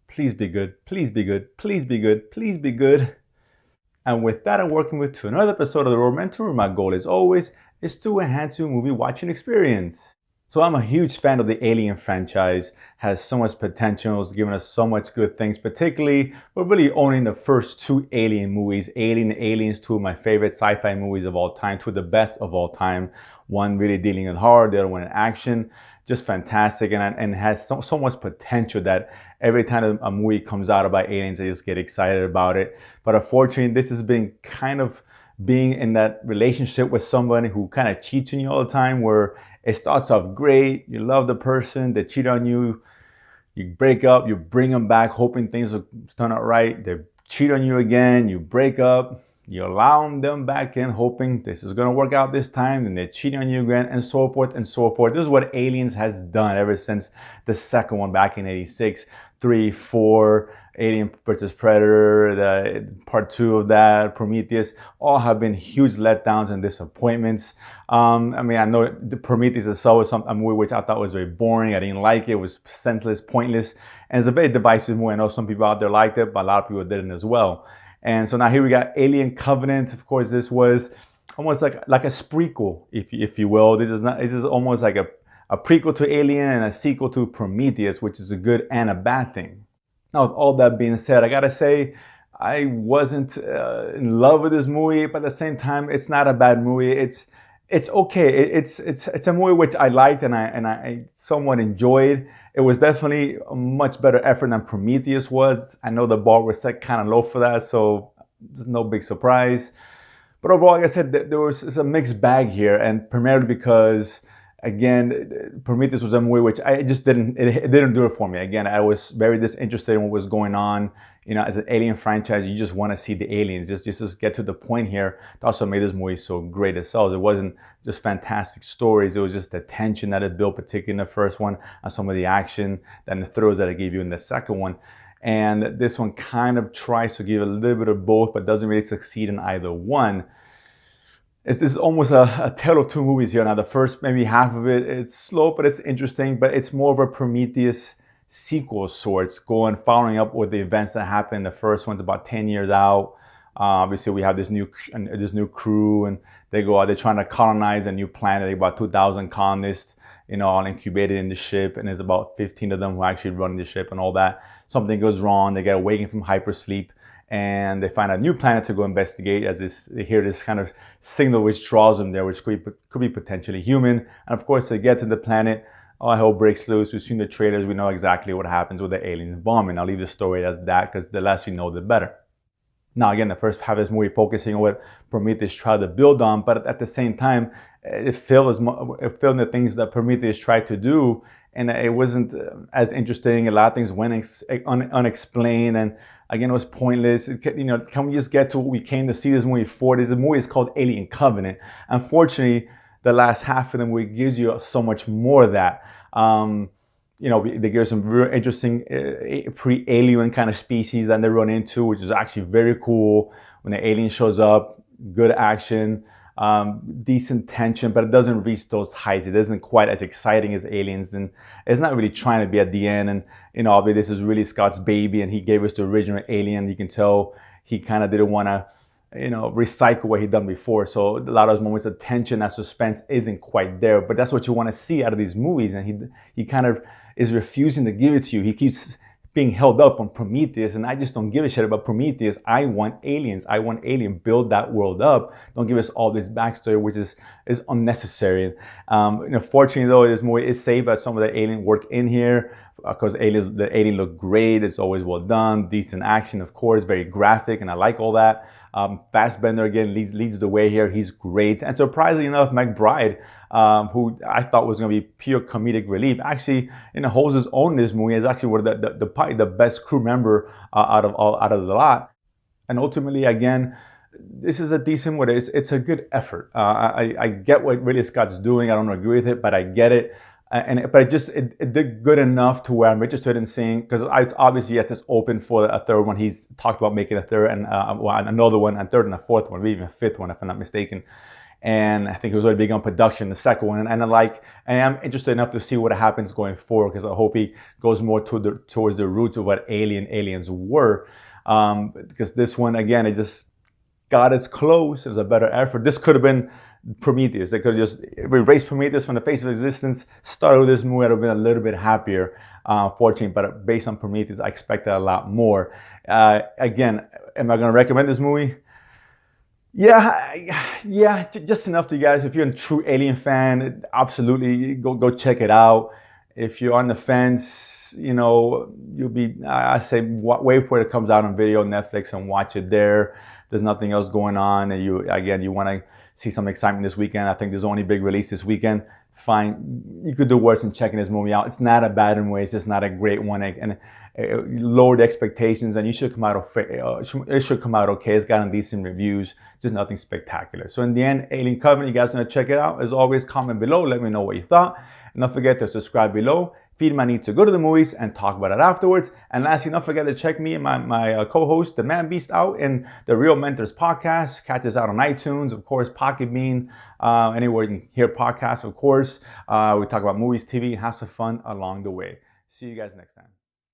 Please be good. Please be good. Please be good. Please be good. And with that, I'm working with to another episode of the Road Mentor. My goal, as always, is to enhance your movie watching experience. So I'm a huge fan of the Alien franchise. Has so much potential. It's given us so much good things. Particularly, we're really owning the first two Alien movies. Alien and Aliens, two of my favorite sci-fi movies of all time. Two of the best of all time. One really dealing with horror, the other one in action. Just fantastic, and has so much potential that every time a movie comes out about aliens, I just get excited about it. But unfortunately, this has been kind of being in that relationship with somebody who kind of cheats on you all the time, where it starts off great, you love the person, they cheat on you, you break up, you bring them back hoping things will turn out right, they cheat on you again, you break up, you allow them back in hoping this is going to work out this time, and they cheat on you again, and so forth and so forth. This is what Aliens has done ever since the second one back in 86. 3, 4, Alien versus Predator, the part 2 of that, Prometheus, all have been huge letdowns and disappointments. I know the Prometheus itself was a movie which I thought was very boring. I didn't like it. It was senseless, pointless, and it's a very divisive movie. I know some people out there liked it, but a lot of people didn't as well. And so now here we got Alien Covenant. Of course, this was almost like a sprequel, if you will. This is almost like a prequel to Alien and a sequel to Prometheus, which is a good and a bad thing. Now, with all that being said, I gotta say, I wasn't in love with this movie, but at the same time, it's not a bad movie. It's okay. It's a movie which I liked and I somewhat enjoyed. It was definitely a much better effort than Prometheus was. I know the bar was set kind of low for that, so there's no big surprise. But overall, like I said, it's a mixed bag here, and primarily because, again, Prometheus was a movie which I just it didn't do it for me. Again, I was very disinterested in what was going on. You know, as an Alien franchise, you just want to see the aliens. Just get to the point here. It also made this movie so great itself. It wasn't just fantastic stories. It was just the tension that it built, particularly in the first one, and some of the action and the thrills that it gave you in the second one. And this one kind of tries to give a little bit of both, but doesn't really succeed in either one. This is almost a tale of two movies here. Now, the first maybe half of it, it's slow, but it's interesting. But it's more of a Prometheus sequel of sorts, following up with the events that happened. The first one's about 10 years out. Obviously, we have this new crew, and they go out. They're trying to colonize a new planet. About 2,000 colonists, all incubated in the ship, and there's about 15 of them who actually run the ship and all that. Something goes wrong. They get awakened from hypersleep, and they find a new planet to go investigate. They hear this kind of signal which draws them there, which could be potentially human. And of course, they get to the planet. All hell breaks loose. We've seen the trailers. We know exactly what happens with the aliens bombing. I'll leave the story as that, because the less you know, the better. Now, again, the first half of this movie focusing on what Prometheus tried to build on, but at the same time, it failed in the things that Prometheus tried to do, and it wasn't as interesting. A lot of things went unexplained, and again, it was pointless. Can we just get to what we came to see this movie for? This movie is called Alien Covenant. Unfortunately, the last half of the movie gives you so much more of that. They give some real interesting pre-alien kind of species that they run into, which is actually very cool. When the alien shows up, good action, decent tension, but it doesn't reach those heights. It isn't quite as exciting as Aliens, and it's not really trying to be at the end. And obviously this is really Scott's baby, and he gave us the original Alien. You can tell he kind of didn't want to recycle what he'd done before. So a lot of those moments of tension and suspense isn't quite there, but that's what you want to see out of these movies. And he kind of is refusing to give it to you. He keeps being held up on Prometheus, and I just don't give a shit about Prometheus. I want aliens. I want Alien. Build that world up. Don't give us all this backstory, which is unnecessary. Fortunately, though, this movie is saved by some of the alien work in here, because the alien look great. It's always well done. Decent action, of course, very graphic, and I like all that. Fassbender again leads the way here. He's great. And surprisingly enough, McBride, who I thought was going to be pure comedic relief, actually holds his own in this movie. Is actually one of probably the best crew member out of the lot. And ultimately, again, this is a decent one. It's a good effort. I get what Ridley Scott's doing. I don't agree with it, but I get it. But it did good enough to where I'm interested in seeing, because it's obviously, yes, it's open for a third one. He's talked about making a third and another one, and third and a fourth one, maybe even a fifth one, if I'm not mistaken. and I think it was already big on production, the second one, and I am interested enough to see what happens going forward, because I hope he goes more towards the roots of what aliens were, because this one, again, it just got as close. It was a better effort. This could have been Prometheus. They could have just erased Prometheus from the face of existence, started with this movie. I'd have been a little bit happier, fortunately, but based on Prometheus, I expected a lot more. Again, am I going to recommend this movie? Yeah, just enough to you guys. If you're a true Alien fan, absolutely go check it out. If you're on the fence, you'll be, I say, wait for it comes out on video, Netflix, and watch it there. There's nothing else going on, and you want to see some excitement this weekend. I think there's only big release this weekend. Fine, you could do worse than checking this movie out. It's not a bad one, it's just not a great one, and lowered expectations, and it should come out okay. It's gotten decent reviews, just nothing spectacular. So in the end, Alien Covenant, you guys want to check it out. As always, comment below, let me know what you thought, and don't forget to subscribe below. Feed my need to go to the movies and talk about it afterwards. And lastly, don't forget to check me and my co-host, the Man Beast, out in the Real Mentors podcast. Catch us out on iTunes, of course, Pocket Bean, anywhere you can hear podcasts, of course. We talk about movies, TV, and have some fun along the way. See you guys next time.